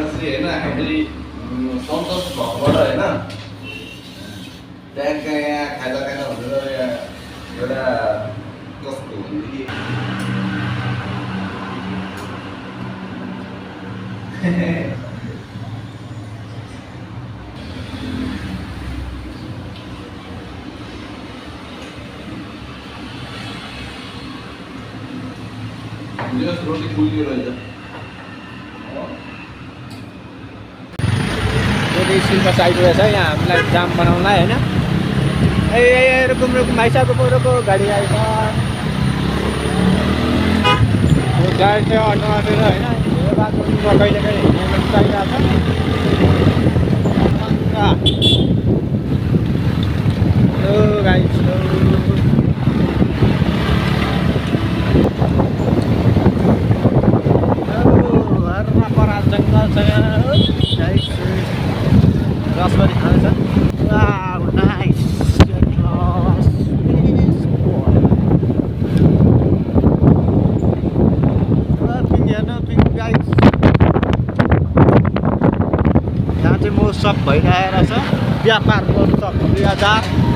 चाहिँ होइन हामीले सन्तोष भएकोबाट होइन त्यहाँ यहाँ खाजा खाना भनेर यहाँ एउटा कस्तो भनेदेखि रोटी फुल्यो रहेछ स्कुलमा साइड रहेछ यहाँ हामीलाई जाम बनाउनलाई होइन ए रुकुम रुकुम आइसक्यो रोको गाडी आइछ गाडी चाहिँ अटो अटेर होइन यो बाटोमा कहिले कहिले हिँड्ने चाहिरहेको छ गाडी परा जङ्गल छ रसभरी खान्छ नाइस यहाँ चाहिँ म सब भइरहेको छ व्यापार गर्नु सक्छु 2000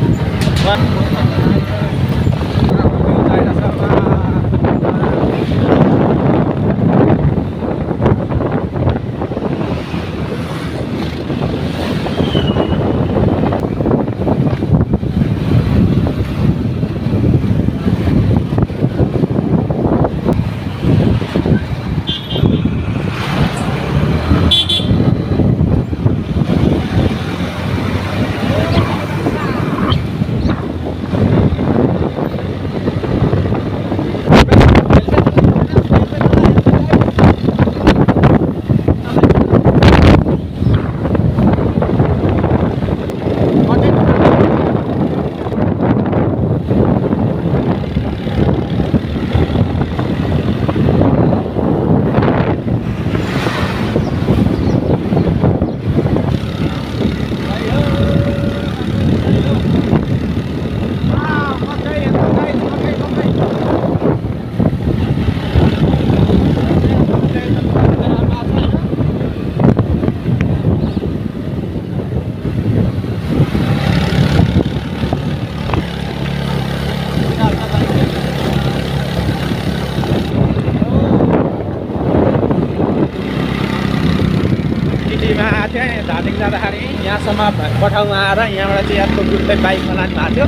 धादिङ जाँदाखेरि यहाँसम्म पठाउमा आएर यहाँबाट चाहिँ अर्को ग्रुपले बाइकमा लानु भएको थियो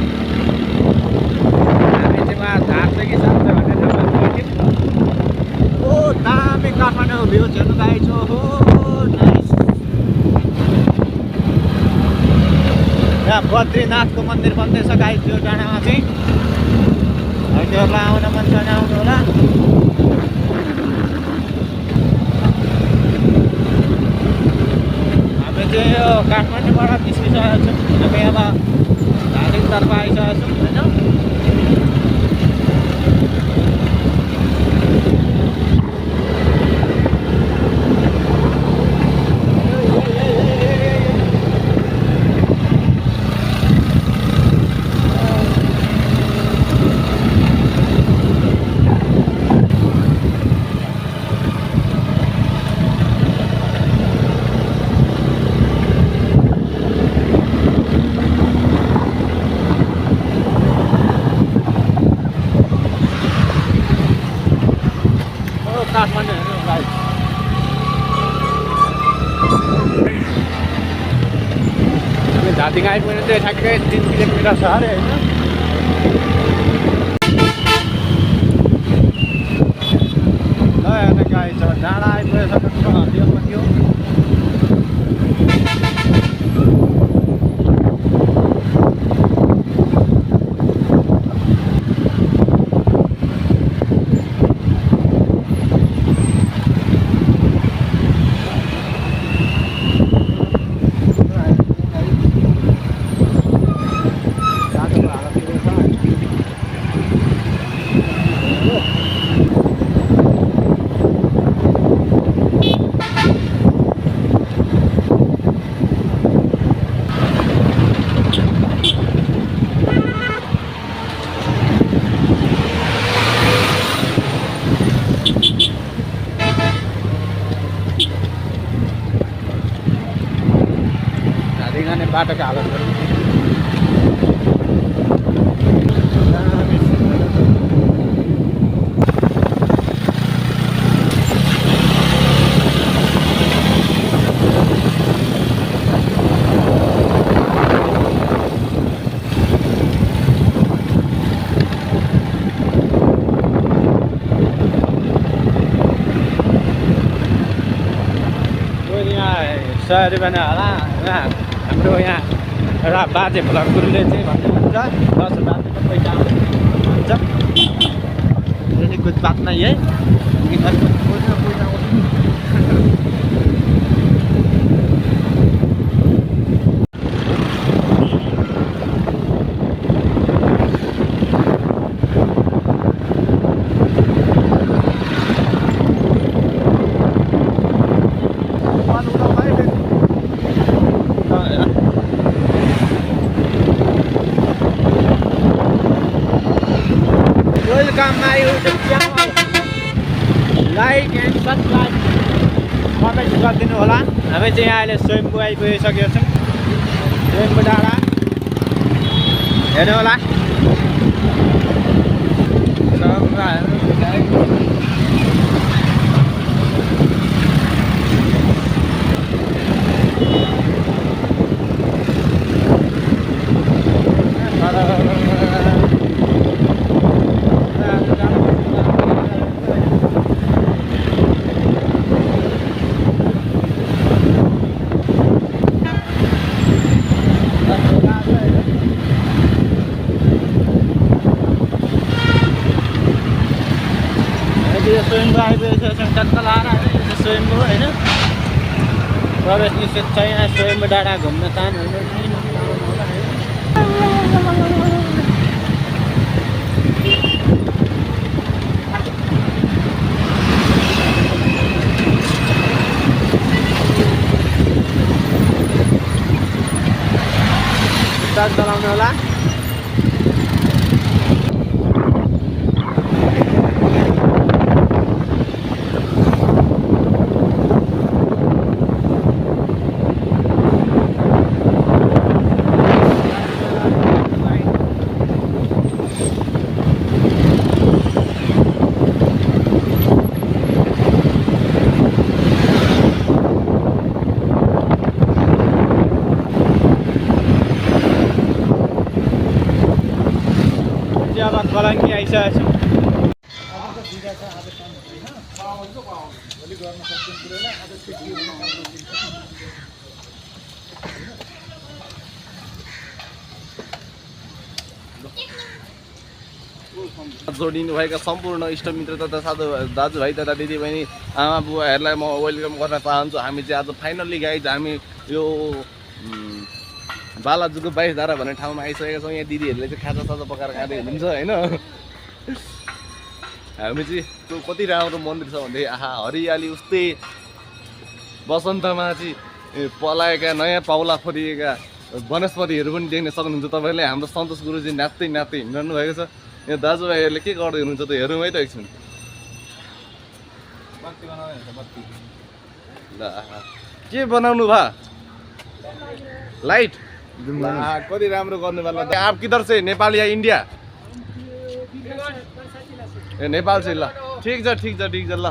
हामी चाहिँ उहाँ झार चाहिँ के सक्छ भन्ने ठाउँमा गएको थियौँ ओ दामी काठमाडौँ भ्यू हेर्नु गएको छु हो नाइस यहाँ बद्रीनाथको मन्दिर बन्दैछ गाई त्यो डाँडामा चाहिँ हजुरहरूलाई आउन मन छ भने आउनु होला चाहिँ यो काठमाडौँबाट निस्किसकेको छौँ अब अब धादिङतर्फ आइसकेको छौँ होइन काठमाडौँ हेर्नु गाई हामी धादिङ आइपुग्नु चाहिँ ठ्याक्कै 3 किलोमिटर छ अरे होइन ल हेर्नु गाई छ डाँडा आइपुगेछ त्यो पनि हो बाटोको हालतहरू सहरी बना होला हाम्रो यहाँ एउटा बाजे भोला गुरुले चाहिँ भन्नुहुन्छ 10,000 रुपियाँ पैसा आउँछ त्यसले कुछ बात नै है Welcome my YouTube channel. Like and subscribe. Comment गरिदिनु होला। हामी चाहिँ यहाँ अहिले स्वयम्भू आइपुगिसकेका छौँ। स्वयम्भू डाँडा हेर्नु होला। स्वयम्भू आइपुगेको छौँ टक्क लाएर स्वयम्भू होइन प्रवेश निषेध छैन स्वयम्भू डाँडा घुम्न चाहनुहुन्छ स्टार्ट चलाउनु होला बलाङ्गी आइसकेको छु जोडिनु भएका सम्पूर्ण इष्टमित्र तथा साथी दाजुभाइ तथा दिदीबहिनी आमा बुवाहरूलाई म वेलकम गर्न चाहन्छु। हामी चाहिँ आज फाइनल्ली गाइज हामी यो बालाजुको 22 धारा भन्ने ठाउँमा आइसकेका छौँ। यहाँ दिदीहरूले चाहिँ खाजासाजा पकाएर खाँदै हुनुहुन्छ होइन। हामी चाहिँ त्यो कति राम्रो मन्दिर छ भन्दै आहा हरियाली उस्तै बसन्तमा चाहिँ पलाएका नयाँ पाउला फरिएका वनस्पतिहरू पनि देख्न सक्नुहुन्छ तपाईँले। हाम्रो सन्तोष गुरुजी नाच्दै नाच्दै हिँड्नु भएको छ। यहाँ दाजुभाइहरूले के गर्दै हुनुहुन्छ त हेरौँ है त एकछिन। ल के बनाउनु भयो लाइट कति राम्रो गर्नु पर्ला। आप किधर से नेपाल या इन्डिया ए नेपाल चाहिँ ल ठिक छ ठिक छ ठिक छ ल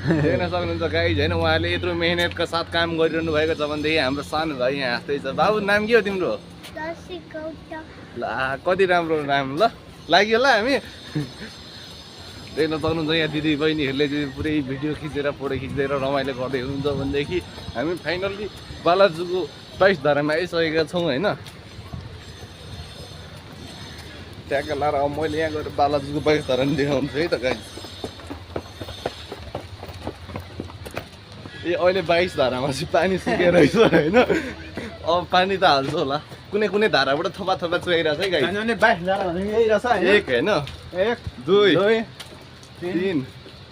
देख्न सक्नुहुन्छ गाइज होइन। उहाँले यत्रो मेहनतका साथ काम गरिरहनु भएको छ भनेदेखि हाम्रो सानो भाइ यहाँ हाँस्दै छ। बाबु नाम के हो तिम्रो? ल कति राम्रो नाम ल लाग्यो होला हामी देख्न सक्नुहुन्छ। यहाँ दिदी बहिनीहरूले चाहिँ पुरै भिडियो खिचेर फोटो खिचेर रमाइलो गर्दै हुनुहुन्छ भनेदेखि हामी फाइनल्ली बालाजुको 22 धारामा आइसकेका छौँ होइन। ट्याग लाएर अब मैले यहाँ गएर बालाजुको 22 धारा नि देखाउँछु है त गाइज। ए अहिले 22 धारामा चाहिँ पानी सुकेर रहेछ होइन। अब पानी त हाल्छ होला कुनै कुनै धाराबाट थोपा थोपा चुहाइरहेछ है गाइज। 22 धारा भनेको यही रहेछ एक होइन 1 2 3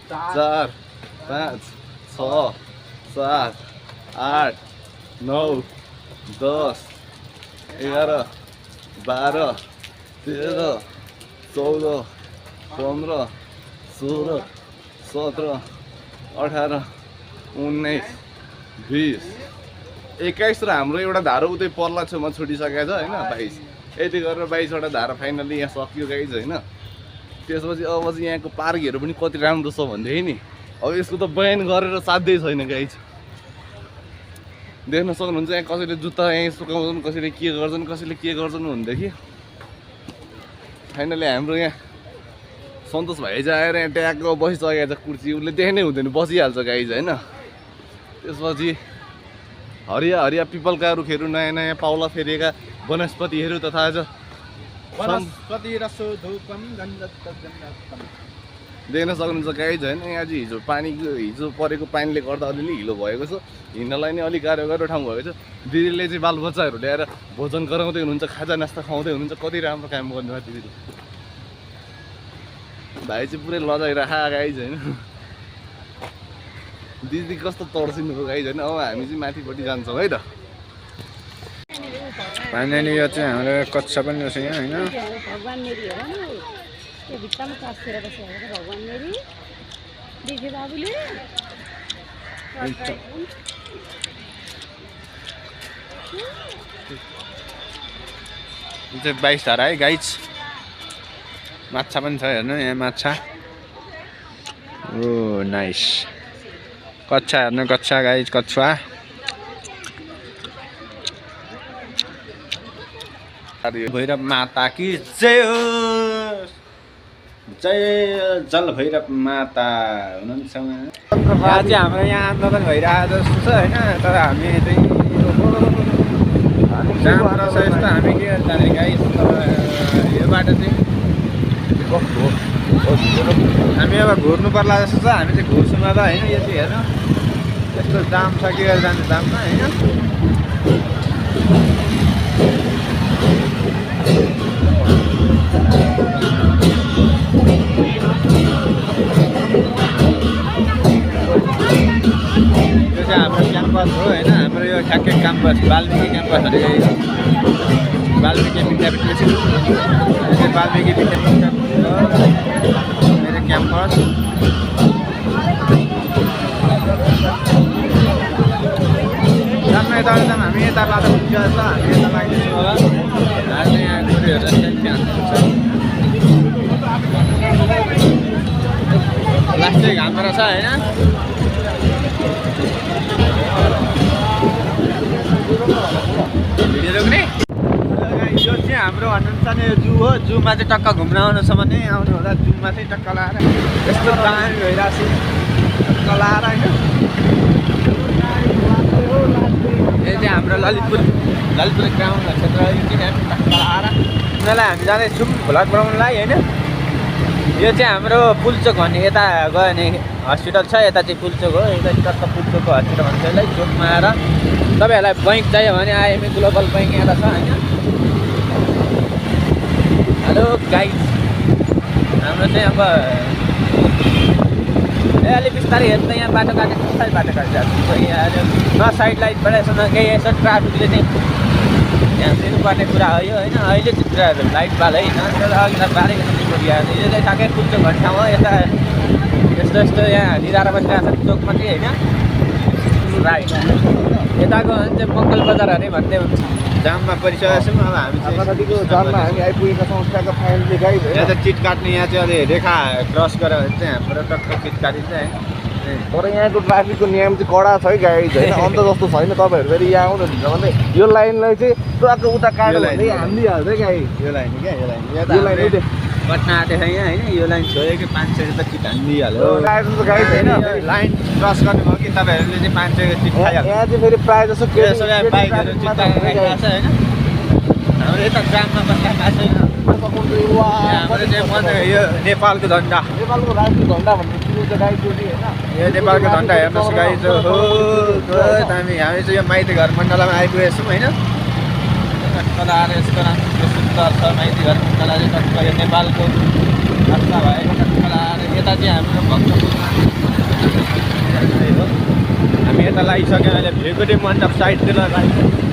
4 5 6 7 8 9 10 11 12 13 14 15 16 17 18 19 20 21 र हाम्रो एउटा धारो उतै पर्ला छेउमा छुटिसकेको छ होइन 22 यति गरेर 22वटा धारा फाइनली यहाँ सकियो गाइज होइन त्यसपछि अब चाहिँ यहाँको पार्कहरू पनि कति राम्रो छ भनेदेखि नि अब यसको त बयान गरेर साध्यै छैन गाइज देख्न सक्नुहुन्छ यहाँ कसैले जुत्ता यहाँ सुकाउँछन् कसैले के गर्छन् भनेदेखि फाइनली हाम्रो यहाँ सन्तोष भाइ चाहिँ आएर यहाँ ट्यागको बसिसकेको छ कुर्सी उसले देख्नै हुँदैन बसिहाल्छ गाइज होइन त्यसपछि हरिया हरिया पिपलका रुखहरू नयाँ नयाँ पाउला फेरिएका वनस्पतिहरू तथा देख्न सक्नुहुन्छ गाइज होइन यहाँ चाहिँ हिजो परेको पानीले गर्दा अलिअलि हिलो भएको छ हिँड्नलाई नै अलिक गाह्रो ठाउँ भएको छ दिदीले चाहिँ बालबच्चाहरू ल्याएर भोजन गराउँदै हुनुहुन्छ खाजा नास्ता खुवाउँदै हुनुहुन्छ कति राम्रो काम गर्नुभयो दिदीले भाइ चाहिँ पुरै लजाइराखा गाइज होइन दिदी कस्तो तर्सिनुभयो गाइज होइन अब हामी चाहिँ माथिपट्टि जान्छौँ है त फाइनली यो चाहिँ हाम्रो कक्षा पनि रहेछ यहाँ होइन चाहिँ 22 धारा है गाइज माछा पनि छ हेर्नु यहाँ माछा ओ नाइस कच्छा हेर्नु कच्छा गाइज कछुवा भैरव माता कि जय हो जय जल भैरव माता हुनुहुन्छ यहाँ चाहिँ हाम्रो यहाँ आन्दोलन भइरहेको जस्तो छ होइन तर हामी चाहिँ जहाँ रहेछ यस्तो हामी के जाने गाइस यो बाटो चाहिँ हामी अब घुर्नु पर्ला जस्तो छ हामी चाहिँ घुर्छौँ अब होइन यो चाहिँ हेर्नु यस्तो जाम छ के गरेर जान्छ जाममा होइन यो चाहिँ हाम्रो क्याम्पस हो होइन हाम्रो यो ठ्याक्कै क्याम्पस वाल्मिकी क्याम्पस अरे वाल्मिकी विद्यापीठ वाल्मिकी विद्यापीठ मेरो क्याम्पस यता हामी यता लाँदा हुन्छ जस्तो हामी यता लाग्दैछौँ होला हामी यहाँ गोरीहरू प्लास्टिक हाम्रो छ होइन भिडियो रोक्ने यो चाहिँ हाम्रो हनुसाने जू हो जूमा चाहिँ टक्क घुम्न आउनु छ भने आउनु होला जूमा चाहिँ टक्क लाएर यस्तो दामी भइरहेको छ टक्क लाएर होइन यो चाहिँ हाम्रो ललितपुर ग्राउन्ड क्षेत्र यो चाहिँ टक्क लाएर उनीहरूलाई हामी जाँदैछौँ भ्लग बनाउनुलाई होइन यो चाहिँ हाम्रो पुल्चोक भन्ने यता गयो भने हस्पिटल छ यता चाहिँ पुल्चोक हो यता चाहिँ टक्क पुल्चोकको हस्पिटल भन्छ यसलाई चोकमा आएर तपाईँहरूलाई बैङ्क चाहियो भने आइएमए ग्लोबल बैङ्क यहाँ छ होइन हेलो गाइज हाम्रो चाहिँ अब अलिक बिस्तारै हेर्नु त यहाँ बाटो काटेको बिस्तारै बाटो काटिरहेको छ यहाँ न साइड लाइटबाट यसो न केही यसो ट्राफिकले चाहिँ ध्यान दिनुपर्ने कुरा हो यो होइन अहिले चाहिँ लाइट बाल है तर अघि त बालेको चाहिँ गरिरहेको छ यो चाहिँ ठ्याक्कै पुल्चोक भन्ने ठाउँ हो यता यस्तो यहाँ निधारा बसिरहेको छ चोकमा चाहिँ होइन राइट यताको चाहिँ मङ्गल बजार अरे भन्दै हुन्छ जाममा परिसकेको छौँ अब हामी नदीको जाममा हामी आइपुगेका छौँ ट्यागको फाइनली गाइज यहाँ चाहिँ चिट काट्ने यहाँ चाहिँ अहिले रेखा क्रस गरेर चाहिँ हाम्रो टक्क चिट काटिन्छ होइन तर यहाँको ट्राफिकको नियम चाहिँ कडा छ है गाइज होइन अन्त जस्तो छैन तपाईँहरू फेरि यहाँ आउनुहुन्छ भने यो लाइनलाई चाहिँ ट्रकको उता काट्यो भने हालिदिइहाल्छ गाइज यो लाइन क्या यो लाइन पटना आँटेको छ यहाँ होइन यो लाइन छोयो कि 500 रुपियाँ चिट हालिदिइहाल्यो गाइज होइन लाइन क्रस गर्नुभयो कि तपाईँहरूले चाहिँ 500 चिट खाइहाल्छ यहाँ चाहिँ फेरि प्रायः जसो बाइकहरू चिट राखिरहेको छ होइन हाम्रो यता ग्राममा बसिरहेको छैन हाम्रो चाहिँ यो नेपालको झन्डा नेपालको राष्ट्रिय झन्डा भन्ने चिनिन्छ गाइज होइन यो नेपालको झन्डा हेर्नुहोस् गाइज हो हामी चाहिँ यो माइती घर मण्डलमा आइपुगेको छौँ होइन टक्क लाएर यसको राम्रो सुन्दर छ माइती घर मण्डल चाहिँ टक्क यो नेपालको झन्डा भएको टक्क लाएर यता चाहिँ हाम्रो भक्तपुरमा हामी यता लागिसक्यौँ अहिले भेगुटी मण्डप साइडतिर लागिसक्यौँ